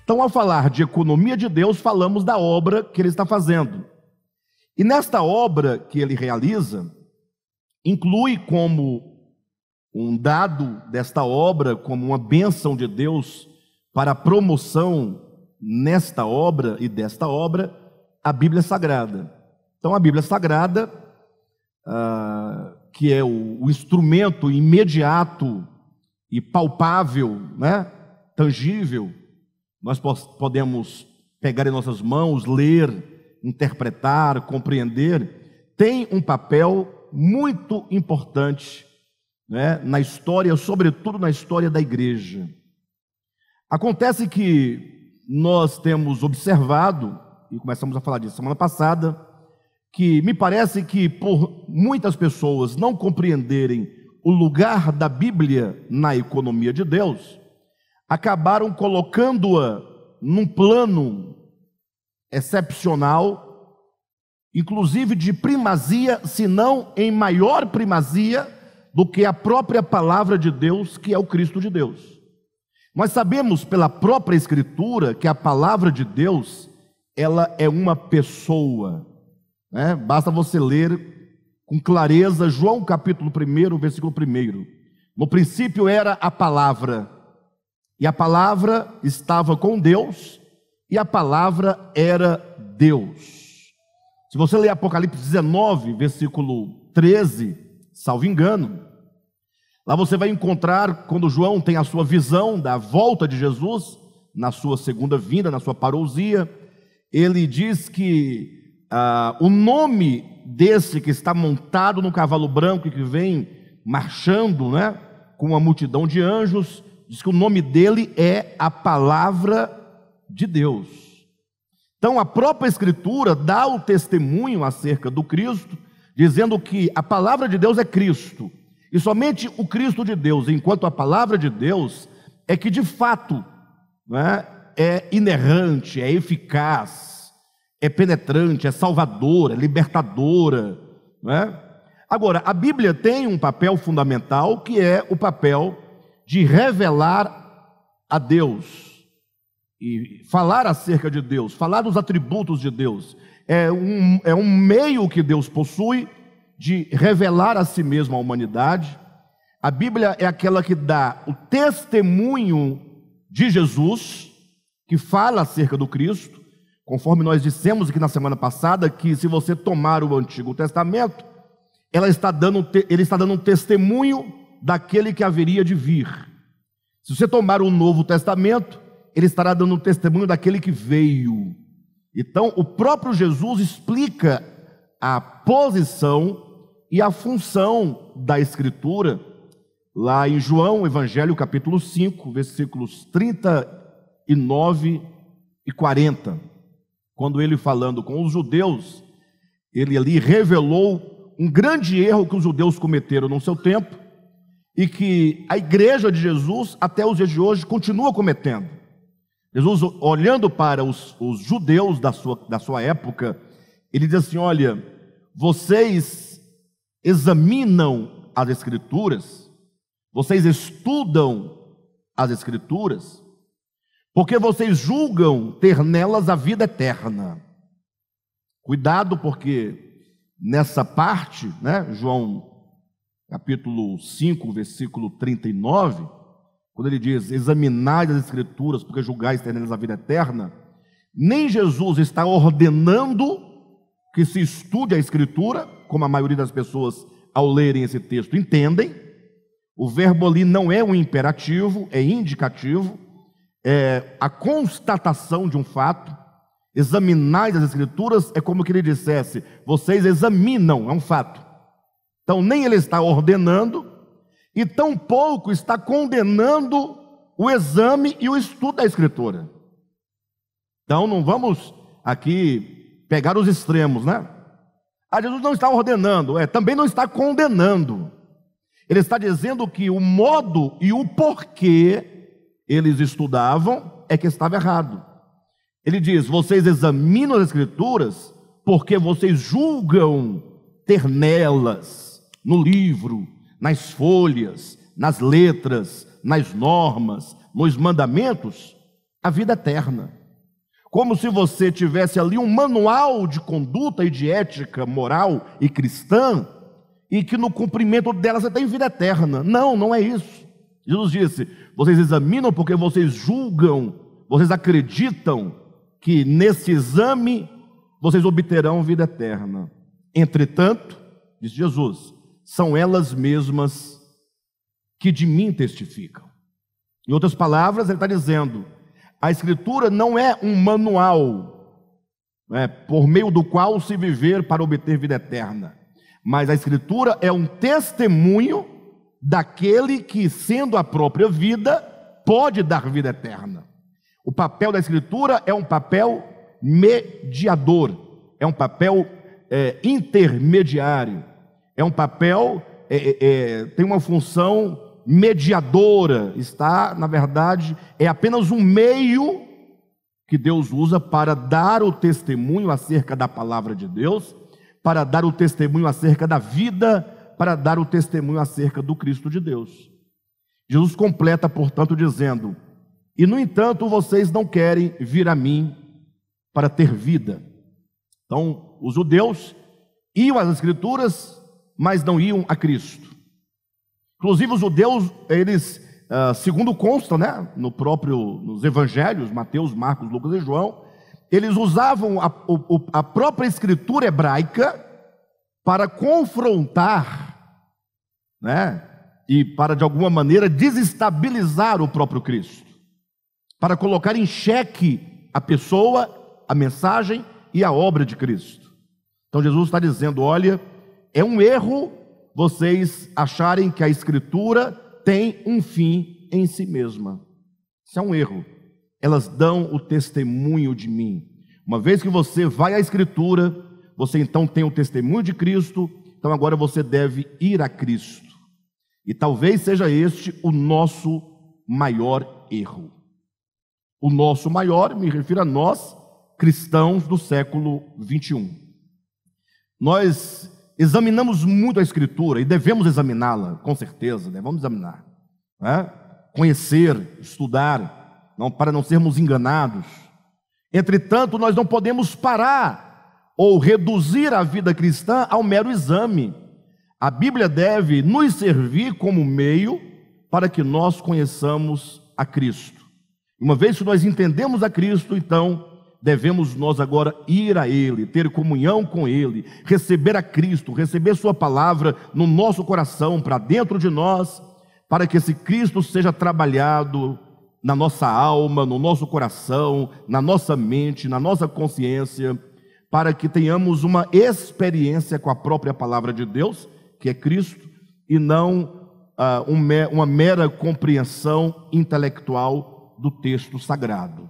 Então, ao falar de economia de Deus, falamos da obra que ele está fazendo. E nesta obra que ele realiza, inclui como um dado desta obra, como uma bênção de Deus para a promoção nesta obra e desta obra, a Bíblia Sagrada. Então, a Bíblia Sagrada, que é o instrumento imediato e palpável, né, tangível, nós podemos pegar em nossas mãos, ler, interpretar, compreender, tem um papel muito importante, né, na história, sobretudo na história da igreja. Acontece que nós temos observado, e começamos a falar disso semana passada, que me parece que por muitas pessoas não compreenderem o lugar da Bíblia na economia de Deus, acabaram colocando-a num plano excepcional, inclusive de primazia, se não em maior primazia do que a própria palavra de Deus, que é o Cristo de Deus. Nós sabemos pela própria Escritura que a palavra de Deus, ela é uma pessoa, né? Basta você ler com clareza João capítulo 1, versículo 1. No princípio era a palavra, e a palavra estava com Deus, e a palavra era Deus. Se você ler Apocalipse 19, versículo 13, salvo engano, lá você vai encontrar, quando João tem a sua visão da volta de Jesus, na sua segunda vinda, na sua parousia, ele diz que o nome desse que está montado no cavalo branco e que vem marchando, né, com uma multidão de anjos, diz que o nome dele é a palavra de Deus. Então a própria Escritura dá o testemunho acerca do Cristo, dizendo que a palavra de Deus é Cristo, e somente o Cristo de Deus, enquanto a palavra de Deus é que de fato, né, é inerrante, é eficaz, é penetrante, é salvadora, é libertadora, né? Agora, a Bíblia tem um papel fundamental, que é o papel de revelar a Deus e falar acerca de Deus, falar dos atributos de Deus. É um meio que Deus possui de revelar a si mesmo à humanidade. A Bíblia é aquela que dá o testemunho de Jesus, que fala acerca do Cristo, conforme nós dissemos aqui na semana passada, que se você tomar o Antigo Testamento, ele está dando um testemunho daquele que haveria de vir. Se você tomar o Novo Testamento, ele estará dando um testemunho daquele que veio. Então, o próprio Jesus explica a posição e a função da Escritura, lá em João, Evangelho, capítulo 5, versículos 39 e 40. Quando ele falando com os judeus, ele ali revelou um grande erro que os judeus cometeram no seu tempo, e que a igreja de Jesus, até os dias de hoje, continua cometendo. Jesus, olhando para os judeus da sua época, ele diz assim: olha, vocês examinam as Escrituras, vocês estudam as Escrituras, porque vocês julgam ter nelas a vida eterna. Cuidado, porque nessa parte, né, João capítulo 5, versículo 39, quando ele diz, examinai as Escrituras, porque julgais ter nelas a vida eterna, nem Jesus está ordenando que se estude a Escritura, como a maioria das pessoas, ao lerem esse texto, entendem. O verbo ali não é um imperativo, é indicativo, é a constatação de um fato. Examinai as Escrituras é como que ele dissesse, vocês examinam, é um fato. Então nem ele está ordenando, e tampouco está condenando o exame e o estudo da Escritura. Então não vamos aqui pegar os extremos, né? Jesus não está ordenando, também não está condenando. Ele está dizendo que o modo e o porquê eles estudavam é que estava errado. Ele diz, vocês examinam as Escrituras porque vocês julgam ter nelas, no livro, nas folhas, nas letras, nas normas, nos mandamentos, a vida eterna. Como se você tivesse ali um manual de conduta e de ética moral e cristã, e que no cumprimento dela você tem vida eterna. Não, não é isso. Jesus disse: vocês examinam porque vocês julgam, vocês acreditam que nesse exame vocês obterão vida eterna. Entretanto, disse Jesus, são elas mesmas que de mim testificam. Em outras palavras, ele está dizendo: a Escritura não é um manual, por meio do qual se viver para obter vida eterna, mas a Escritura é um testemunho daquele que, sendo a própria vida, pode dar vida eterna. O papel da Escritura é um papel mediador, é um papel intermediário, é um papel, tem uma função mediadora, na verdade, é apenas um meio que Deus usa para dar o testemunho acerca da palavra de Deus, para dar o testemunho acerca da vida, para dar o testemunho acerca do Cristo de Deus. Jesus completa, portanto, dizendo: e no entanto vocês não querem vir a mim para ter vida. Então, os judeus iam às Escrituras, mas não iam a Cristo. Inclusive os judeus, eles, segundo consta, nos evangelhos, Mateus, Marcos, Lucas e João, eles usavam a própria escritura hebraica para confrontar, e para de alguma maneira desestabilizar o próprio Cristo, para colocar em xeque a pessoa, a mensagem e a obra de Cristo. Então Jesus está dizendo: olha, é um erro vocês acharem que a Escritura tem um fim em si mesma. Isso é um erro. Elas dão o testemunho de mim. Uma vez que você vai à Escritura, você então tem o testemunho de Cristo, então agora você deve ir a Cristo. E talvez seja este o nosso maior erro. O nosso maior, me refiro a nós, cristãos do século 21. Nós examinamos muito a Escritura e devemos examiná-la, com certeza, devemos examinar, conhecer, estudar, para não sermos enganados. Entretanto, nós não podemos parar ou reduzir a vida cristã ao mero exame. A Bíblia deve nos servir como meio para que nós conheçamos a Cristo. Uma vez que nós entendemos a Cristo, então devemos nós agora ir a Ele, ter comunhão com Ele, receber a Cristo, receber Sua palavra no nosso coração, para dentro de nós, para que esse Cristo seja trabalhado na nossa alma, no nosso coração, na nossa mente, na nossa consciência, para que tenhamos uma experiência com a própria palavra de Deus, que é Cristo, e não uma mera compreensão intelectual do texto sagrado.